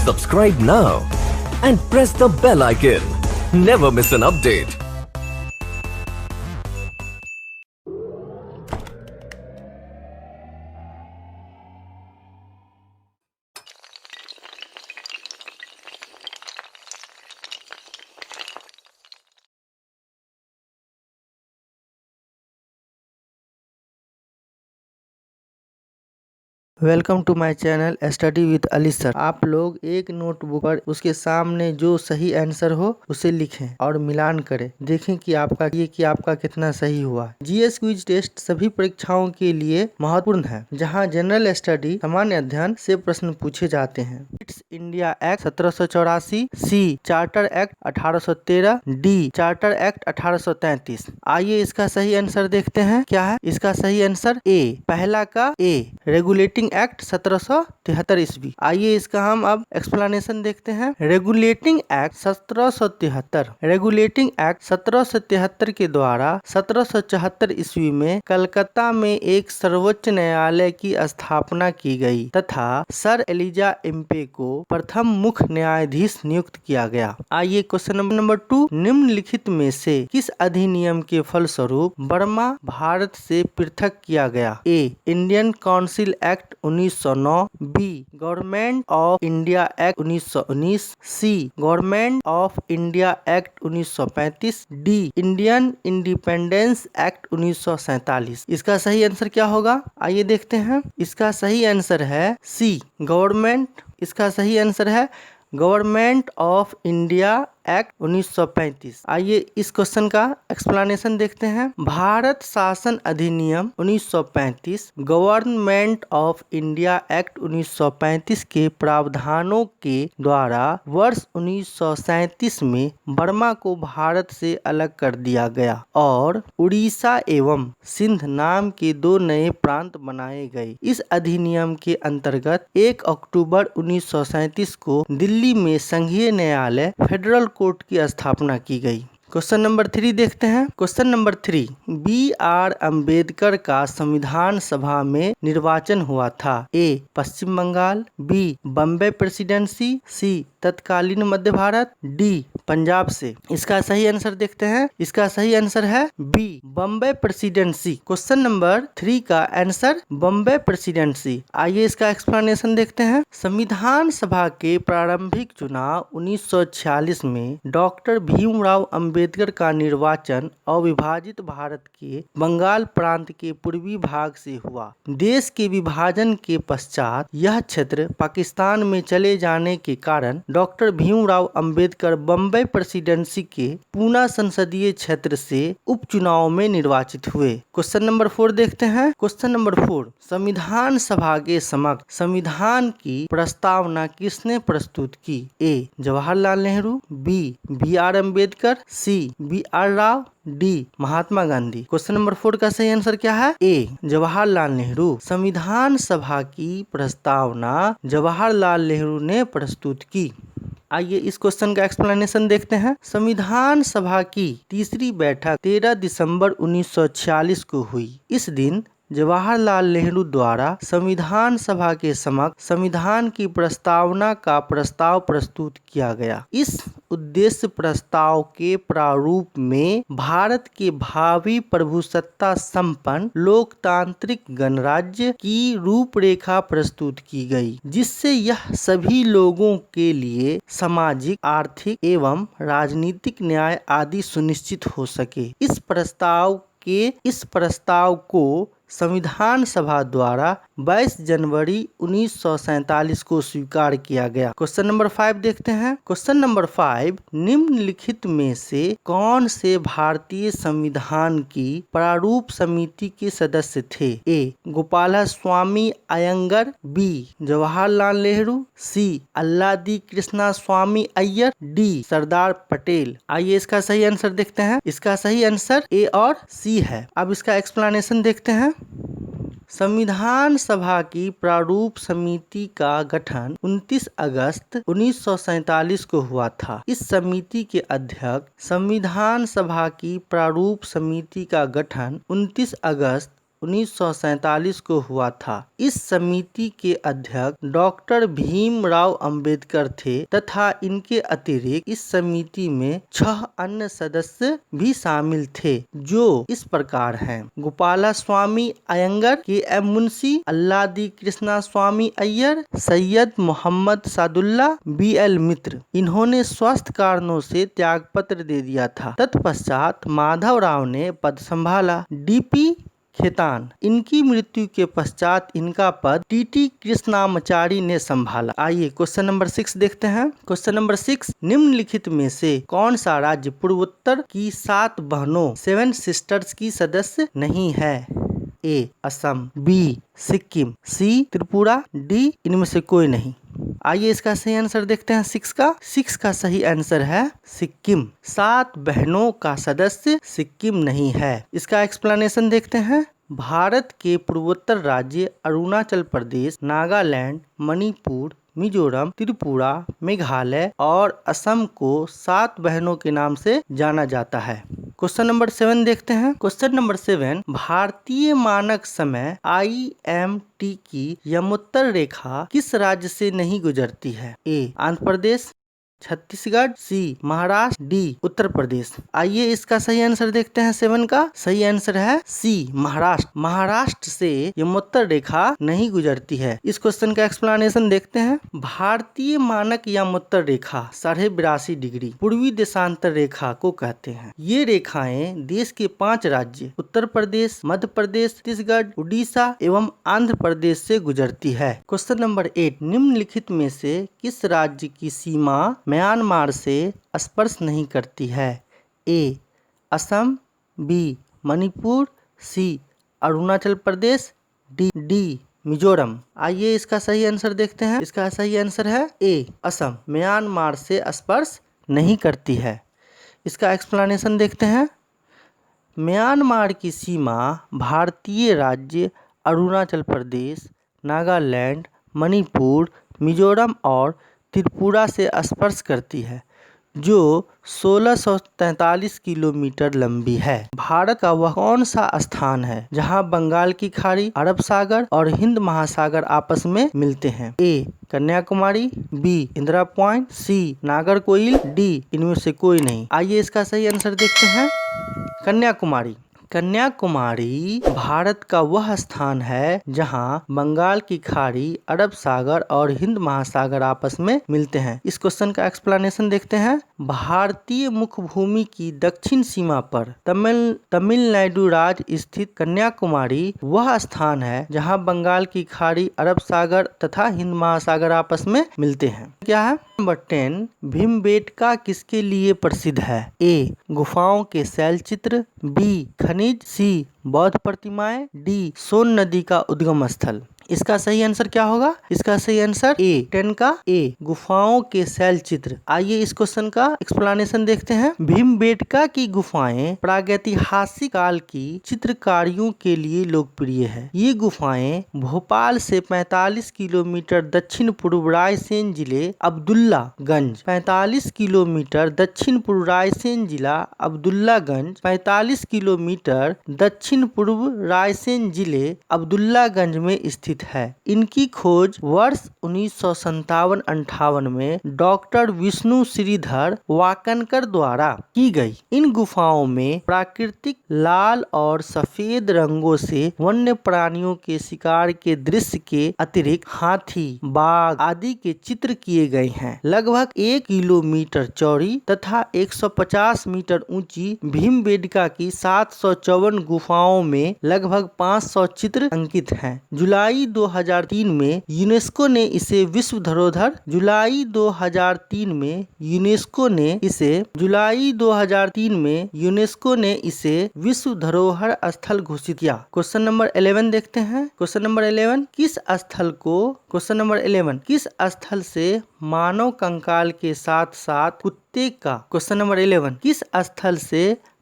Subscribe now and press the bell icon. Never miss an update. Welcome to my channel study with Ali sir. आप लोग एक notebook पर उसके सामने जो सही आंसर हो उसे लिखें और मिलान करें। देखें कि आपका कितना सही हुआ। जीएस क्विज टेस्ट सभी परीक्षाओं के लिए महत्वपूर्ण है, जहां जनरल स्टडी सामान्य अध्ययन से प्रश्न पूछे जाते हैं। It's India act 1784, C charter act 1813, D charter act 1833। आइए इसका सही आंसर देखते हैं। क्या है इसका सही आंसर? ए, पहला का ए, रेगुलेटिंग एक्ट 1773 ईस्वी। आइए इसका हम अब एक्सप्लेनेशन देखते हैं। रेगुलेटिंग एक्ट 1773 के द्वारा 1774 ईस्वी में कलकत्ता में एक सर्वोच्च न्यायालय की स्थापना की गई तथा सर एलिजा एम्पे को प्रथम मुख्य न्यायाधीश नियुक्त किया गया। आइए क्वेश्चन नंबर 2, निम्नलिखित में से किस अधिनियम के फलस्वरूप बर्मा भारत से पृथक किया गया? A, Indian council act 1909, B, government of India act 1919, C, government of India act 1935, D, Indian independence act 1947। इसका सही आंसर क्या होगा? आइए देखते हैं। इसका सही आंसर है सी, गवर्नमेंट। इसका सही आंसर है गवर्नमेंट ऑफ इंडिया एक्ट 1935। आइए इस क्वेश्चन का एक्सप्लेनेशन देखते हैं। भारत शासन अधिनियम 1935 गवर्नमेंट ऑफ इंडिया एक्ट 1935 के प्रावधानों के द्वारा वर्ष 1937 में बर्मा को भारत से अलग कर दिया गया और उड़ीसा एवं सिंध नाम के दो नए प्रांत बनाए गए। इस अधिनियम के अंतर्गत 1 अक्टूबर 1937 को दिल्ली में संघीय न्यायालय फेडरल कोर्ट की स्थापना की गई। क्वेश्चन नंबर 3 देखते हैं। Question number 3, B R. अम्बेडकर का संविधान सभा में निर्वाचन हुआ था। ए, पश्चिम बंगाल, बी, बम्बई प्रेसिडेंसी, सी, तत्कालीन मध्य भारत, डी, पंजाब से। इसका सही आंसर देखते हैं। इसका सही आंसर है B, Bombay presidency. Question number 3 का आंसर बम्बई प्रेसिडेंसी। आइए इसका एक्सप्लेनेशन देखते हैं। संविधान सभा के प्रारंभिक चुनाव 1946 में डॉक्टर भीमराव अम्बेडकर का निर्वाचन अविभाजित भारत के बंगाल प्रांत के पूर्वी भाग से हुआ। देश के विभाजन के पश्चात यह क्षेत्र पाकिस्तान में चले जाने के कारण डॉक्टर भीमराव अम्बेडकर बम्बई प्रेसिडेंसी के पूना संसदीय क्षेत्र से उपचुनाव में निर्वाचित हुए। क्वेश्चन नंबर 4 देखते हैं। क्वेश्चन नंबर 4, संविधान सभा के समक्ष संविधान की प्रस्तावना किसने प्रस्तुत की? ए, जवाहरलाल नेहरू, बी, बी.आर. अम्बेडकर, सी, B R. Rao, D, Mahatma Gandhi. Question number 4 का सही आंसर क्या है? ए, जवाहरलाल नेहरू। संविधान सभा की प्रस्तावना जवाहरलाल नेहरू ने प्रस्तुत की। आइए इस क्वेश्चन का एक्सप्लेनेशन देखते हैं। संविधान सभा की तीसरी बैठक 13 दिसंबर 1946 को हुई। इस दिन जवाहरलाल नेहरू द्वारा संविधान सभा के समक्ष संविधान की प्रस्तावना का प्रस्ताव प्रस्तुत किया गया। इस उद्देश्य प्रस्ताव के प्रारूप में भारत के भावी प्रभुसत्ता संपन्न लोकतांत्रिक गणराज्य की रूपरेखा प्रस्तुत की गई, जिससे यह सभी लोगों के लिए सामाजिक, आर्थिक एवं राजनीतिक न्याय आदि सुनिश्चित हो सके। इस प्रस्ताव को संविधान सभा द्वारा 22 जनवरी 1947 को स्वीकार किया गया। क्वेश्चन नंबर 5 देखते हैं। क्वेश्चन नंबर 5, निम्नलिखित में से कौन से भारतीय संविधान की प्रारूप समिति के सदस्य थे? ए, गोपाला स्वामी अयंगर, बी, जवाहरलाल नेहरू, सी, अल्लादी कृष्णा स्वामी अय्यर, डी, सरदार पटेल। आइए इसका सही आंसर देखते हैं। इसका सही आंसर ए और सी है। अब इसका एक्सप्लेनेशन देखते हैं। संविधान सभा की प्रारूप समिति का गठन 29 अगस्त 1947 को हुआ था। इस समिति के अध्यक्ष संविधान सभा की प्रारूप समिति का गठन 29 अगस्त 1947 को हुआ था। इस समिति के अध्यक्ष डॉक्टर भीमराव अंबेडकर थे तथा इनके अतिरिक्त इस समिति में 6 अन्य सदस्य भी शामिल थे, जो इस प्रकार हैं: गोपालास्वामी अयंगर, के.एम. मुंशी, अल्लादी कृष्णा स्वामी अय्यर, सैयद मोहम्मद सादुल्ला, बी.एल. मित्र। इन्होंने स्वास्थ्य कारणों से त्यागपत्र दे दिया था। तत्पश्चात माधवराव ने पद संभाला। डी.पी. खेतान, इनकी मृत्यु के पश्चात इनका पद टी.टी. कृष्णामाचारी ने संभाला। आइए क्वेश्चन नंबर 6 देखते हैं। क्वेश्चन नंबर 6, निम्नलिखित में से कौन सा राज्य पूर्वोत्तर की 7 बहनों 7 सिस्टर्स की सदस्य नहीं है? ए. असम, बी. सिक्किम, सी. त्रिपुरा, डी. इनमें से कोई नहीं। आइए इसका सही आंसर देखते हैं 6 का। 6 का सही आंसर है सिक्किम। 7 बहनों का सदस्य सिक्किम नहीं है। इसका एक्सप्लेनेशन देखते हैं। भारत के पूर्वोत्तर राज्य अरुणाचल प्रदेश, नागालैंड, मणिपुर, मिजोरम, त्रिपुरा, मेघालय और असम को 7 बहनों के नाम से जाना जाता है। क्वेश्चन नंबर 7 देखते हैं। क्वेश्चन नंबर 7, भारतीय मानक समय IMT की यमोत्तर रेखा किस राज्य से नहीं गुजरती है? ए. आंध्र प्रदेश, छत्तीसगढ़, सी. महाराष्ट्र, डी. उत्तर प्रदेश। आइए इसका सही आंसर देखते हैं। 7 का सही आंसर है सी. महाराष्ट्र। महाराष्ट्र से यमोत्तर रेखा नहीं गुजरती है। इस क्वेश्चन का एक्सप्लेनेशन देखते हैं। भारतीय मानक यमोत्तर रेखा 82.5 डिग्री पूर्वी देशांतर रेखा को कहते हैं। ये रेखाएं देश के 5 राज्य उत्तर प्रदेश, मध्य प्रदेश, छत्तीसगढ़, उड़ीसा एवं आंध्र प्रदेश से गुजरती है। क्वेश्चन नंबर 8, निम्नलिखित में से किस राज्य की सीमा म्यांमार से स्पर्श नहीं करती है? ए. असम, बी. मणिपुर, सी. अरुणाचल प्रदेश, डी. मिजोरम। आइए इसका सही आंसर देखते हैं। इसका सही आंसर है ए. असम म्यांमार से स्पर्श नहीं करती है। इसका एक्सप्लेनेशन देखते हैं। म्यांमार की सीमा भारतीय राज्य अरुणाचल प्रदेश, नागालैंड, मणिपुर, मिजोरम और त्रिपुरा से स्पर्श करती है, जो 1643 किलोमीटर लंबी है। भारत का वह कौन सा स्थान है जहां बंगाल की खाड़ी, अरब सागर और हिंद महासागर आपस में मिलते हैं? ए. कन्याकुमारी, बी. इंदिरा पॉइंट, सी. नागरकोइल, डी. इनमें से कोई नहीं। आइए इसका सही आंसर देखते हैं। कन्याकुमारी। कन्याकुमारी भारत का वह स्थान है जहां बंगाल की खाड़ी, अरब सागर और हिंद महासागर आपस में मिलते हैं। इस क्वेश्चन का एक्सप्लेनेशन देखते हैं। भारतीय मुख्य भूमि की दक्षिण सीमा पर तमिलनाडु राज्य स्थित कन्याकुमारी वह स्थान है जहां बंगाल की खाड़ी, अरब सागर तथा हिंद महासागर आपस में मिलते हैं। क्या है? नंबर 10, भीमबेटका किसके लिए प्रसिद्ध है? ए. गुफाओं के शैल चित्र, बी. खनिज, सी. बौद्ध प्रतिमाएं, डी. सोन नदी का उद्गम स्थल। इसका सही आंसर क्या होगा? इसका सही आंसर ए. 10 का ए. गुफाओं के शैल चित्र। आइए इस क्वेश्चन का एक्सप्लेनेशन देखते हैं। भीमबेटका की गुफाएं प्रागैतिहासिक काल की चित्रकारियों के लिए लोकप्रिय है। ये गुफाएं भोपाल से 45 किलोमीटर दक्षिण पूर्व रायसेन जिले अब्दुल्लागंज, 45 किलोमीटर दक्षिण पूर्व रायसेन जिला अब्दुल्लागंज, 45 किलोमीटर दक्षिण पूर्व रायसेन जिले अब्दुल्लागंज में स्थित है। इनकी खोज वर्ष 1957-58 में डॉक्टर विष्णु श्रीधर वाकनकर द्वारा की गई। इन गुफाओं में प्राकृतिक लाल और सफेद रंगों से वन्य प्राणियों के शिकार के दृश्य के अतिरिक्त हाथी, बाघ आदि के चित्र किए गए हैं। लगभग 1 किलोमीटर चौड़ी तथा 150 मीटर ऊंची भीमबेटका की 754 गुफाओं में लगभग 500 चित्र अंकित हैं। जुलाई 2003 में यूनेस्को ने इसे विश्व धरोहर जुलाई 2003 में यूनेस्को ने इसे विश्व धरोहर स्थल घोषित किया। क्वेश्चन नंबर 11 देखते हैं। क्वेश्चन नंबर 11, किस स्थल से मानव कंकाल के साथ साथ कुत्ते का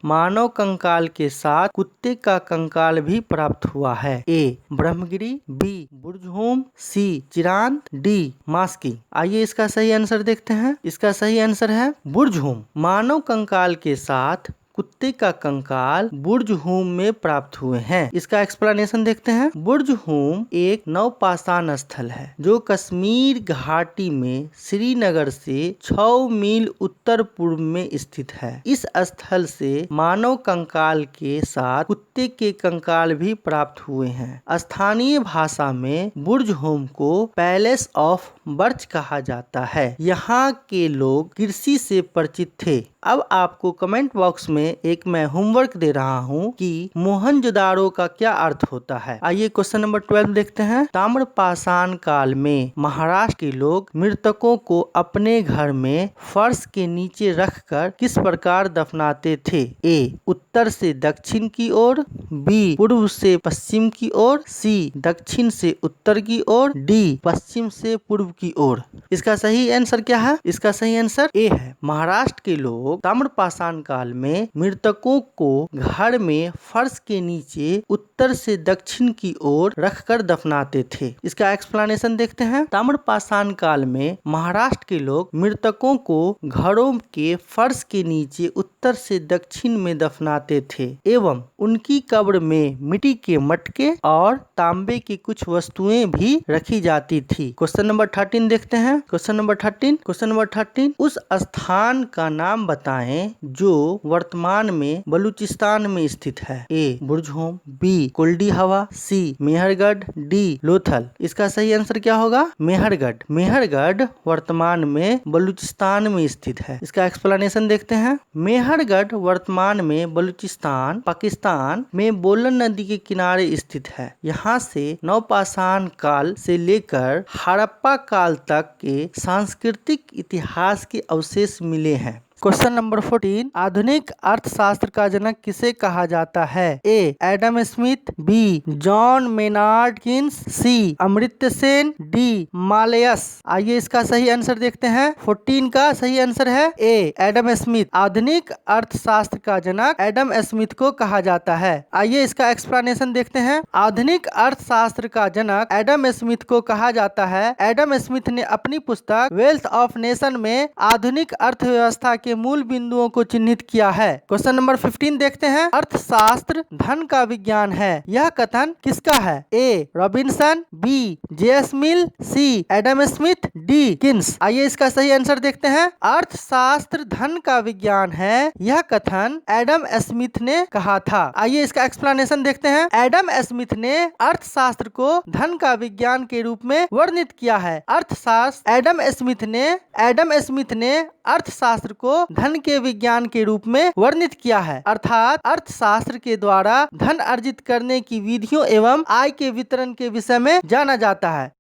मानव कंकाल के साथ कुत्ते का कंकाल भी प्राप्त हुआ है? ए. ब्रह्मगिरी, बी. बुर्जहोम, सी. चिरांत, डी. मास्की। आइए इसका सही आंसर देखते हैं। इसका सही आंसर है बुर्जहोम। मानव कंकाल के साथ कुत्ते का कंकाल बुर्ज हुम में प्राप्त हुए हैं। इसका एक्सप्लेनेशन देखते हैं। बुर्ज हुम एक नवपाषाण स्थल है जो कश्मीर घाटी में श्रीनगर से 6 मील उत्तर पूर्व में स्थित है। इस स्थल से मानव कंकाल के साथ कुत्ते के कंकाल भी प्राप्त हुए हैं। स्थानीय भाषा में बुर्ज होम को पैलेस ऑफ बर्च कहा जाता है। यहाँ के लोग कृषि से परिचित थे। अब आपको कमेंट बॉक्स में एक मैं होमवर्क दे रहा हूँ कि मोहनजोदाड़ो का क्या अर्थ होता है। आइए क्वेश्चन नंबर 12 देखते हैं। ताम्रपाषाण काल में महाराष्ट्र के लोग मृतकों को अपने घर में फर्श के नीचे रखकर किस प्रकार दफनाते थे? ए. उत्तर से दक्षिण की ओर, बी. पूर्व से पश्चिम की ओर, सी. दक्षिण से उत्तर की ओर, डी. पश्चिम से पूर्व की ओर। इसका सही आंसर क्या है? इसका सही आंसर ए है। महाराष्ट्र के लोग ताम्रपाषाण काल में मृतकों को घर में फर्श के नीचे उत्तर से दक्षिण की ओर रखकर दफनाते थे। इसका एक्सप्लेनेशन देखते हैं। ताम्रपाषाण काल में महाराष्ट्र के लोग मृतकों को घरों के फर्श के नीचे उत्तर से दक्षिण में दफनाते थे एवं उनकी कब्र में मिट्टी के मटके और तांबे की कुछ वस्तुएं भी रखी जाती थी। क्वेश्चन नंबर 13 देखते हैं। क्वेश्चन नंबर 13 उस स्थान का नाम बताएं जो वर्तमान में बलूचिस्तान में स्थित है। ए. बुर्ज होम, बी. कुल्डी हवा, सी. मेहरगढ़, डी. लोथल। इसका सही आंसर क्या होगा? मेहरगढ़। मेहरगढ़ वर्तमान में बलूचिस्तान में स्थित है। इसका एक्सप्लेनेशन देखते हैं। मेहरगढ़ वर्तमान में बलूचिस्तान पाकिस्तान में बोलन नदी के किनारे स्थित है। यहाँ से नवपाषाण काल से लेकर हड़प्पा काल तक के सांस्कृतिक इतिहास के अवशेष मिले हैं। क्वेश्चन नंबर 14 आधुनिक अर्थशास्त्र का जनक किसे कहा जाता है? A. Adam Smith, B. John Maynard Keynes, C. Amartya Sen, D. Malthus. आइए इसका सही आंसर देखते हैं। 14 का सही आंसर है ए. Adam Smith. आधुनिक अर्थशास्त्र का जनक एडम स्मिथ को कहा जाता है। आइए इसका एक्सप्लेनेशन देखते हैं। आधुनिक अर्थशास्त्र का जनक एडम स्मिथ को कहा जाता है। एडम स्मिथ ने अपनी पुस्तक वेल्थ ऑफ नेशन में आधुनिक अर्थव्यवस्था के मूल बिंदुओं को चिन्हित किया है। क्वेश्चन नंबर 15 देखते हैं। अर्थशास्त्र धन का विज्ञान है, यह कथन किसका है? A. Robinson, B. J S. Mill, C. Adam Smith, D. Keynes. आइए इसका सही आंसर देखते हैं। अर्थशास्त्र धन का विज्ञान है, यह कथन एडम स्मिथ ने कहा था। आइए इसका एक्सप्लेनेशन देखते हैं। एडम स्मिथ ने अर्थशास्त्र को धन का विज्ञान के रूप में वर्णित किया है। अर्थशास्त्र एडम स्मिथ ने अर्थशास्त्र को धन के विज्ञान के रूप में वर्णित किया है। अर्थात अर्थशास्त्र के द्वारा धन अर्जित करने की विधियों एवं आय के वितरण के विषय में जाना जाता है।